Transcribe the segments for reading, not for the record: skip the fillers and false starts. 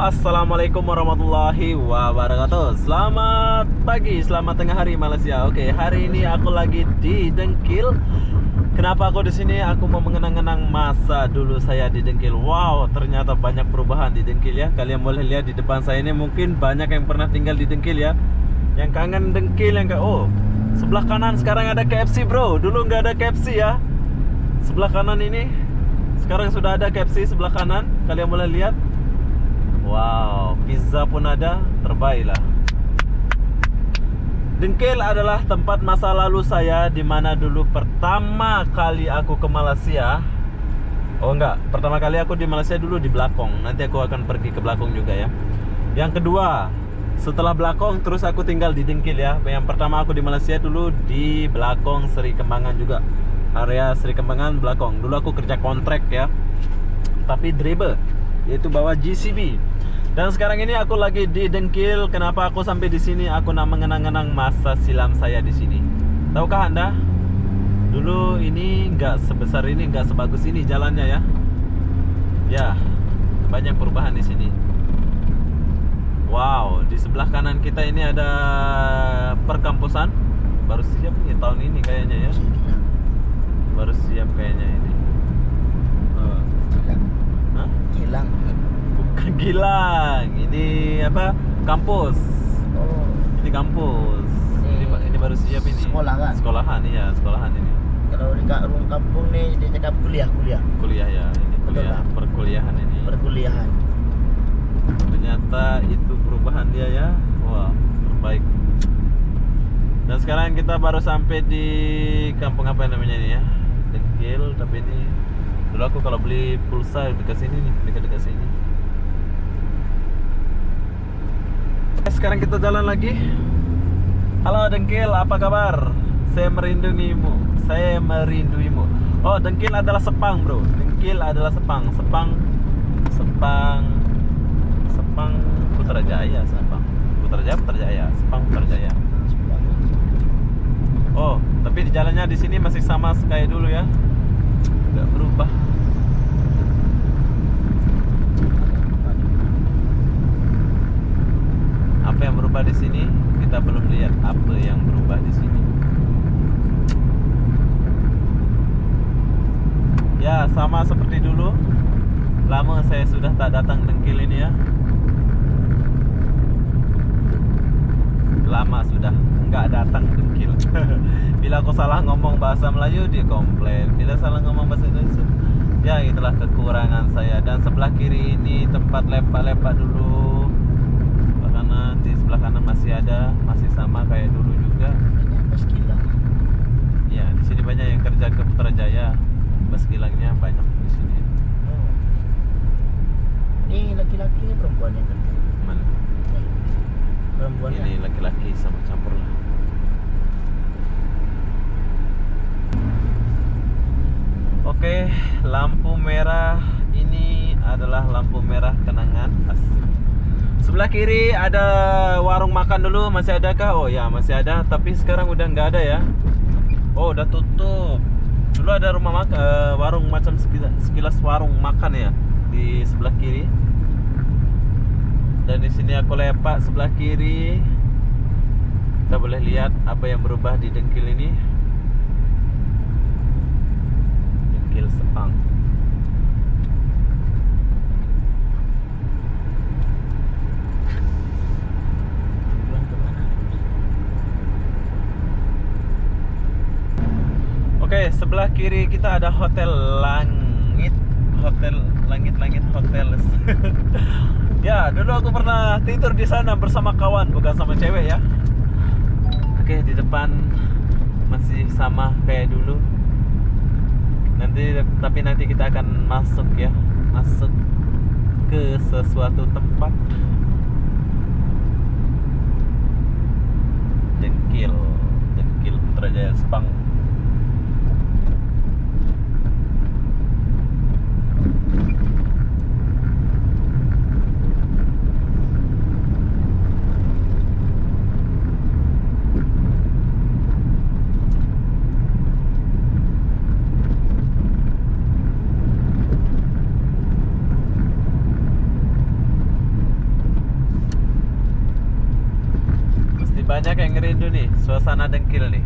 Assalamualaikum warahmatullahi wabarakatuh. Selamat pagi, selamat tengah hari Malaysia. Oke, hari ini aku lagi di Dengkil. Kenapa aku di sini? Aku mau mengenang-kenang masa dulu saya di Dengkil. Wow, ternyata banyak perubahan di Dengkil ya. Kalian boleh lihat di depan saya ini, mungkin banyak yang pernah tinggal di Dengkil ya. Yang kangen Dengkil, sebelah kanan sekarang ada KFC bro. Dulu nggak ada KFC ya. Sebelah kanan ini sekarang sudah ada KFC sebelah kanan. Kalian boleh lihat. Wow, pizza pun ada, terbaik lah. Dengkil adalah tempat masa lalu saya, di mana dulu pertama kali aku ke Malaysia. Oh enggak, pertama kali aku di Malaysia dulu di Blakong. Nanti aku akan pergi ke Blakong juga ya. Yang kedua, setelah Blakong terus aku tinggal di Dengkil ya. Yang pertama aku di Malaysia dulu di Blakong Seri Kembangan juga. Area Seri Kembangan Blakong. Dulu aku kerja kontrak ya. Tapi driver, yaitu bawa GCB. Dan sekarang ini aku lagi di Dengkil. Kenapa aku sampai di sini? Aku nak mengenang-kenang masa silam saya di sini. Tahukah Anda? Dulu ini nggak sebesar ini, nggak sebagus ini jalannya ya. Ya, banyak perubahan di sini. Wow, di sebelah kanan kita ini ada perkampusan. Baru siap nih tahun ini kayaknya ya. Baru siap kayaknya ini. Hah? Hilang. Bukan Gilang. Ini apa? Kampus. Oh, Ini kampus. Ini baru siap ini. Sekolah kan? Sekolahan iya, sekolahan ini. kalau di ruang kampung nih dia cakap kuliah. Kuliah ya, ini kuliah, Betul, Pak. perkuliahan ini. Perkuliahan. Ternyata itu perubahan dia ya. Wah, terbaik. Dan sekarang kita baru sampai di kampung apa namanya ini ya? Dengkil, tapi ini dulu aku kalau beli pulsa dekat sini nih, dekat sini. Sekarang kita jalan lagi. Halo Dengkil, apa kabar? Saya merinduimu. Oh, Dengkil adalah Sepang, bro. Dengkil adalah Sepang. Sepang Putrajaya, Sepang. Putrajaya. Sepang Putrajaya. Oh, tapi di jalannya di sini masih sama kayak dulu ya. Nggak berubah. Apa yang berubah di sini? Kita belum lihat apa yang berubah di sini. Ya, sama seperti dulu. Lama saya sudah tak datang Dengkil ini ya. Lama sudah nggak datang Dengkil. Bila aku salah ngomong bahasa Melayu dia komplain. Bila salah ngomong bahasa Indonesia, ya itulah kekurangan saya. Dan sebelah kiri ini tempat lepak-lepak dulu. Di sebelah kanan masih ada, masih sama kayak dulu juga. Banyak bas kilang. Ya, di sini banyak yang kerja ke Putrajaya. Bas kilangnya banyak di sini. Oh. Ini laki-laki ini perempuan yang kerja. Mana? Nih, perempuan Ini laki-laki sama campur lah. Oke, lampu merah ini adalah lampu merah kenangan. Sebelah kiri ada warung makan dulu, masih adakah? Oh ya, masih ada, tapi sekarang udah nggak ada ya. Oh, udah tutup. Dulu ada rumah makan, warung macam sekilas warung makan ya di sebelah kiri. Dan di sini aku lepak sebelah kiri. Kita boleh lihat apa yang berubah di Dengkil ini. Dengkil Sepang. tujuan kemana? Oke, sebelah kiri kita ada Hotel Langit. Langit Hotel. Ya, dulu aku pernah tidur di sana bersama kawan, bukan sama cewek ya. Oke, di depan masih sama kayak dulu. Tapi nanti kita akan masuk ya, masuk ke sesuatu tempat. Dengkil Putrajaya Sepang. banyak yang ngerindu nih suasana Dengkil nih.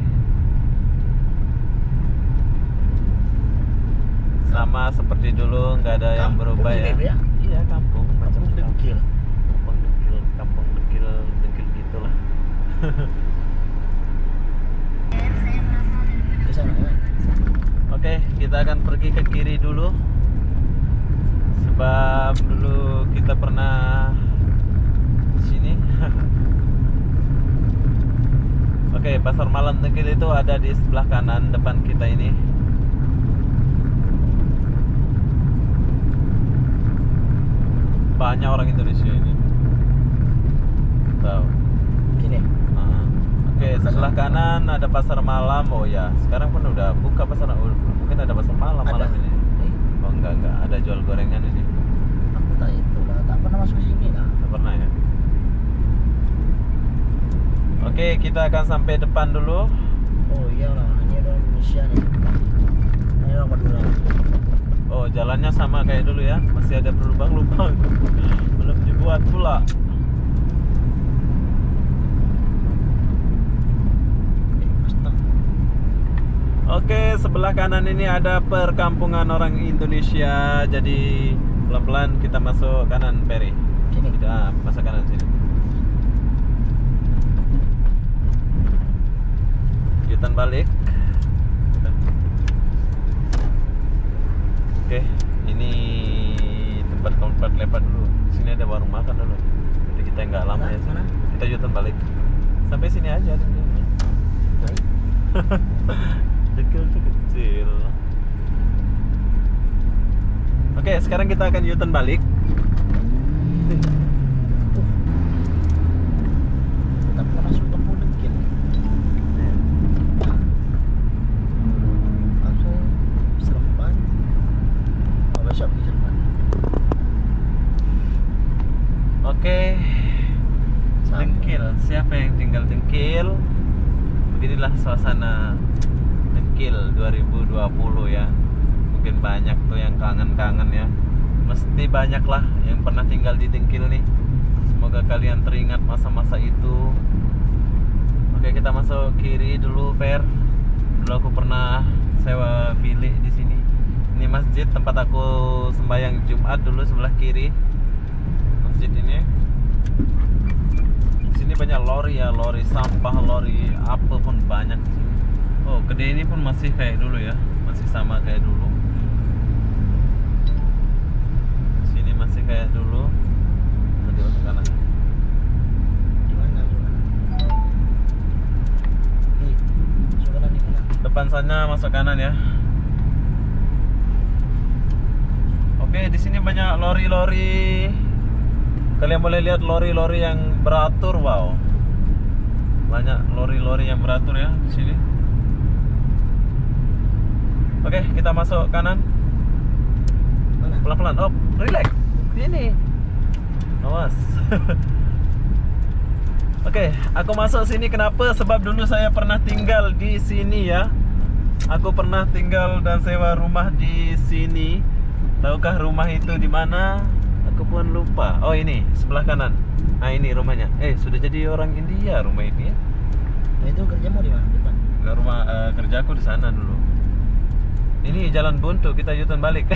Sama seperti dulu, nggak ada yang Kampung berubah ini, ya. Bu, ya? Iya, kampung macam Kampung Dengkil. Kampung Dengkil gitulah. Ke sana kan? Oke, kita akan pergi ke kiri dulu. Sebab dulu kita pernah di sini. Oke, pasar malam Dengkil itu ada di sebelah kanan depan kita ini. Banyak orang Indonesia ini. Tahu. Gini. Oke, sebelah kanan ada pasar malam. Oh ya, sekarang pun udah buka pasar. Mungkin ada pasar malam Ada. malam ini. Oh enggak, ada jual gorengan ini. Aku tak itu lah, tak pernah masuk sini lah. Nggak pernah ya. Oke, kita akan sampai depan dulu. Oh iya lah, ini ada Indonesia nih. Ini orang Madura. Oh, jalannya sama kayak dulu ya. Masih ada berlubang-lubang. Belum dibuat pula. Mustang. Oke, sebelah kanan ini ada perkampungan orang Indonesia. Jadi pelan-pelan kita masuk kanan, Peri. Sini. Kita masuk kanan sini. Yutan balik. Oke, ini tempat lepas dulu. Sini ada warung makan dulu. Jadi kita nggak lama ya sini. Mana? Kita yutan balik. Sampai sini aja. Baik. Dengkil tuh kecil. Oke, sekarang kita akan yutan balik. Tak pernah masuk kampung Dengkil. Aku Seremban. Oh, besok pergi Seremban. Oke, Sama. Dengkil. Siapa yang tinggal Dengkil? Beginilah suasana Dengkil 2020 ya. Mungkin banyak tuh yang kangen-kangen ya. Mesti banyak lah yang pernah tinggal di Dengkil nih. Semoga kalian teringat masa-masa itu. Oke, kita masuk kiri dulu, Per. Dulu aku pernah sewa bilik di sini. Ini masjid tempat aku sembahyang Jumat dulu, sebelah kiri. Masjid ini. Di sini banyak lori ya, lori sampah, lori apa pun banyak di sini. Oh, gede ini pun masih kayak dulu ya, masih sama kayak dulu. Sini masih kayak dulu. Tadi masuk kanan. Di mana? Nih, masuk kanan di mana? Depan sana masuk kanan ya. Oke, di sini banyak lori-lori. Kalian boleh lihat lori-lori yang beratur, wow. Banyak lori-lori yang beratur ya di sini. Oke, kita masuk kanan. Mana? Pelan-pelan. Oh, relax. Sini. Awas. Oke, aku masuk sini kenapa? Sebab dulu saya pernah tinggal di sini ya. Aku pernah tinggal dan sewa rumah di sini. Tahukah rumah itu di mana? Aku pun lupa. Oh, ini sebelah kanan. Nah, ini rumahnya. Sudah jadi orang India rumah ini ya. Nah, itu kerjamu di mana? Depan. Nggak, rumah kerjaku di sana dulu. Ini jalan buntu, kita yutan balik.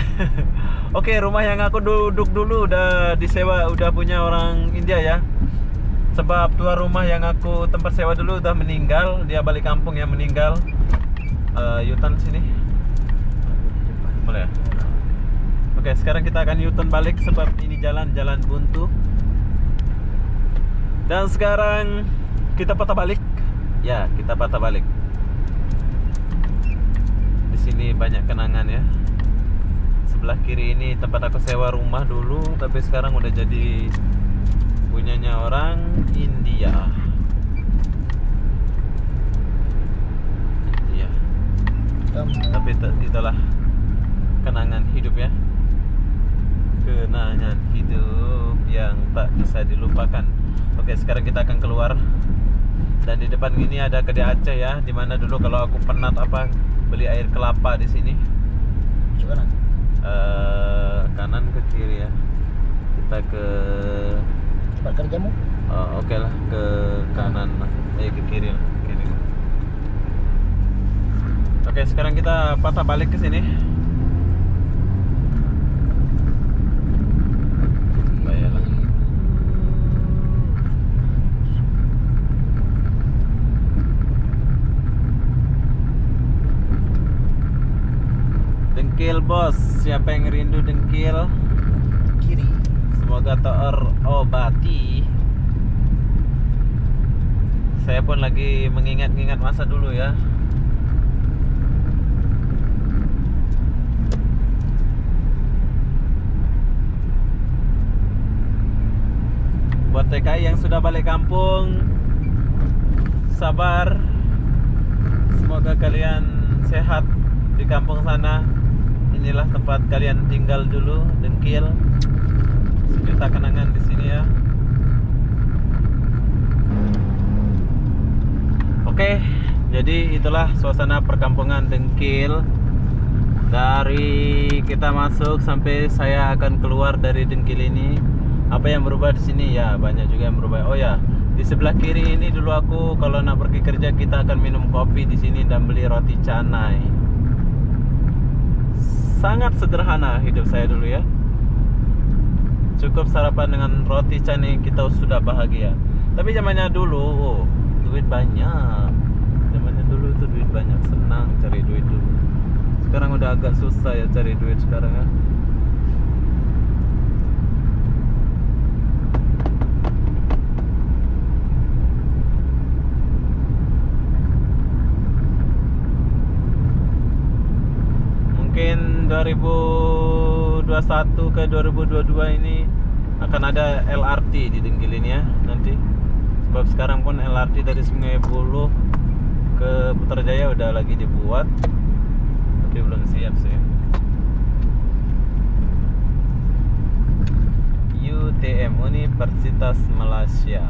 Oke, rumah yang aku duduk dulu udah disewa, udah punya orang India ya. Sebab tua rumah yang aku tempat sewa dulu udah meninggal, dia balik kampung ya, meninggal. Yutan sini. Aku di depan. Boleh ya? Oke, sekarang kita akan yutan balik sebab ini jalan buntu. Dan sekarang kita patah balik. Ya, kita patah balik. Di sini banyak kenangan ya. Sebelah kiri ini tempat aku sewa rumah dulu, tapi sekarang udah jadi punyanya orang India. India. Tapi itulah kenangan hidup ya. Kenangan hidup yang tak bisa dilupakan. Oke, sekarang kita akan keluar. Dan di depan ini ada kedai Aceh ya, dimana dulu kalau aku penat beli air kelapa di sini. Masuk kanan. Kanan ke kiri ya. Kita ke Cepat kerjamu? Oke lah, ke kanan lah. Ke kiri lah, kiri. Oke, sekarang kita patah balik ke sini. Baiklah. Dengkil bos, siapa yang rindu dengkil? Kiri. Semoga terobati. Saya pun lagi mengingat-ingat masa dulu ya. Buat TKI yang sudah balik kampung, sabar. Semoga kalian sehat di kampung sana. Inilah tempat kalian tinggal dulu, Dengkil. Sejuta kenangan di sini ya. Oke, jadi itulah suasana perkampungan Dengkil. Dari kita masuk sampai saya akan keluar dari Dengkil ini. Apa yang berubah di sini? Ya, banyak juga yang berubah. Oh ya, di sebelah kiri ini dulu aku kalau nak pergi kerja kita akan minum kopi di sini dan beli roti canai. Sangat sederhana hidup saya dulu ya. Cukup sarapan dengan roti canai kita sudah bahagia. Tapi zamannya dulu, duit banyak. Zamannya dulu tuh duit banyak, senang cari duit dulu. Sekarang udah agak susah ya cari duit sekarang ya. Mungkin 2021 ke 2022 ini akan ada LRT di Dengkil ini ya nanti. Sebab sekarang pun LRT dari Sungai Buloh ke Putrajaya udah lagi dibuat, tapi belum siap sih. UTM, Universitas Malaysia.